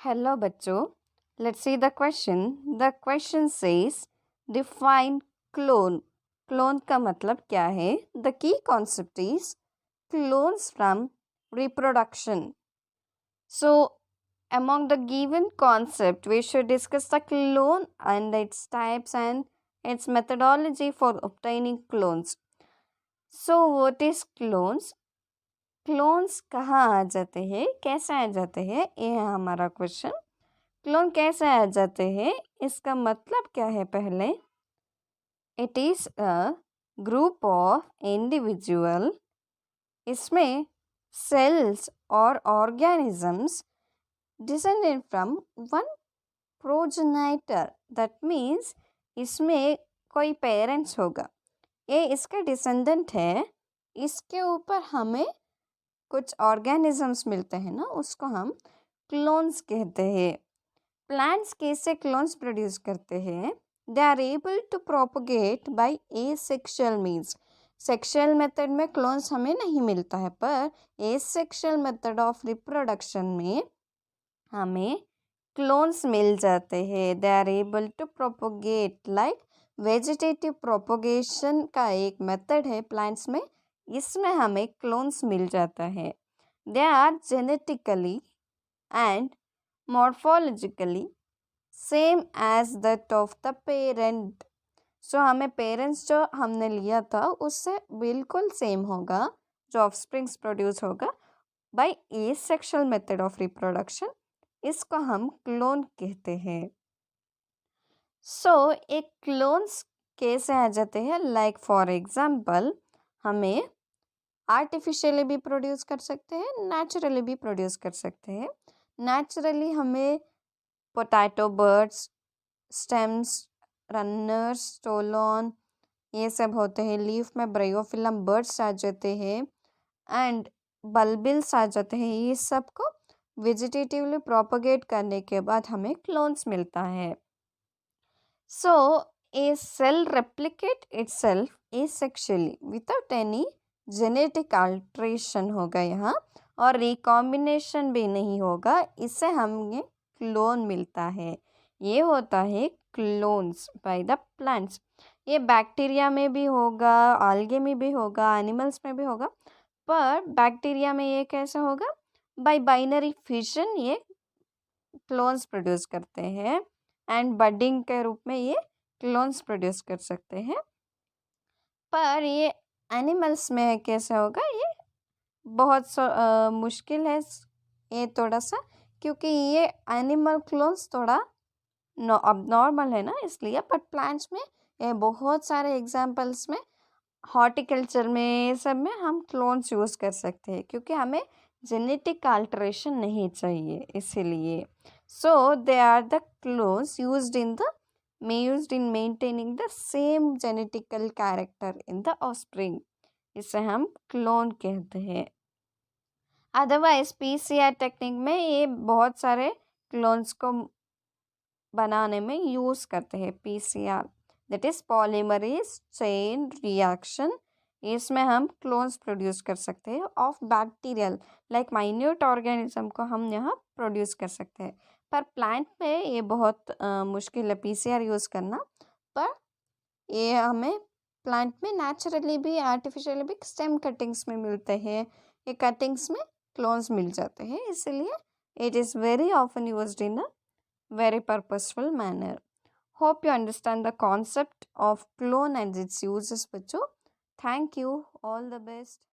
Hello बच्चों, let's see the question. The question says define clone. Clone का मतलब क्या है? The key concept is clones from reproduction. So among the given concept, we should discuss the clone and its types and its methodology for obtaining clones. So what is clones? Clones कहाँ आ जाते हैं, कैसे आ जाते हैं, ये है हमारा question. Clone कैसे आ जाते हैं, इसका मतलब क्या है? पहले it is a group of individual. इसमें सेल्स और organisms descended from one progenitor. That means इसमें कोई पेरेंट्स होगा, ये इसका डिसेंडेंट है. इसके ऊपर हमें कुछ ऑर्गेनिजम्स मिलते हैं ना, उसको हम क्लोन्स कहते हैं. प्लांट्स कैसे क्लोन्स प्रोड्यूस करते हैं? They are able to propagate by asexual means. Sexual method में क्लोन्स हमें नहीं मिलता है, पर एसेक्सुअल मेथड ऑफ रिप्रोडक्शन में हमें क्लोन्स मिल जाते हैं. They are able to propagate like vegetative propagation का एक मेथड है प्लांट्स में, इसमें हमें क्लोन्स मिल जाता है. They are genetically and morphologically same as that of the parent. So हमें पेरेंट्स जो हमने लिया था उससे बिल्कुल सेम होगा जो ऑफस्प्रिंग्स प्रोड्यूस होगा by asexual method of reproduction. इसको हम क्लोन कहते हैं. सो एक क्लोन्स कैसे आ जाते हैं? लाइक फॉर एग्जाम्पल, हमें आर्टिफिशियली भी प्रोड्यूस कर सकते हैं, नेचुरली भी प्रोड्यूस कर सकते हैं. नेचुरली हमें potato birds, stems, runners, stolon, ये सब होते हैं. लीफ में ब्रायोफिलम बर्ड्स आ जाते हैं एंड बल्बिल्स आ जाते हैं. ये सब को वेजिटेटिवली प्रोपोगेट करने के बाद हमें क्लोन्स मिलता है. So a cell replicate itself asexually without any genetic alteration होगा यहाँ, और रिकॉम्बिनेशन भी नहीं होगा. इससे हमें क्लोन मिलता है. ये होता है क्लोन्स बाय द प्लांट्स. ये बैक्टीरिया में भी होगा, आल्गे में भी होगा, एनिमल्स में भी होगा. पर बैक्टीरिया में ये कैसे होगा? बाय बाइनरी फिशन ये क्लोन्स प्रोड्यूस करते हैं एंड बडिंग के रूप में ये क्लोन्स प्रोड्यूस कर सकते हैं. पर ये एनिमल्स में कैसे होगा? ये बहुत मुश्किल है ये थोड़ा सा, क्योंकि ये एनिमल क्लोन्स थोड़ा अब नॉर्मल है ना, इसलिए. बट प्लांट्स में ये बहुत सारे एग्जांपल्स में, हॉर्टिकल्चर में, सब में हम क्लोन्स यूज़ कर सकते हैं, क्योंकि हमें जेनेटिक अल्टरेशन नहीं चाहिए, इसीलिए. So they are the clones used in maintaining the same genetical character in the offspring. इसे हम क्लोन कहते हैं. अदरवाइज पीसीआर टेक्निक में ये बहुत सारे क्लोन्स को बनाने में यूज़ करते हैं. PCR that is polymerase chain reaction. इसमें हम क्लोन्स प्रोड्यूस कर सकते हैं of bacterial like minute organism को हम यहाँ प्रोड्यूस कर सकते हैं. पर प्लांट में ये बहुत मुश्किल है पीसीआर यूज़ करना. पर ये हमें प्लांट में नेचुरली भी आर्टिफिशियली भी स्टेम कटिंग्स में मिलते हैं. ये कटिंग्स में क्लोन्स मिल जाते हैं, इसलिए it is very often used in a very purposeful manner. Hope you understand the concept of clone and its uses, बच्चों. Thank you. All the best.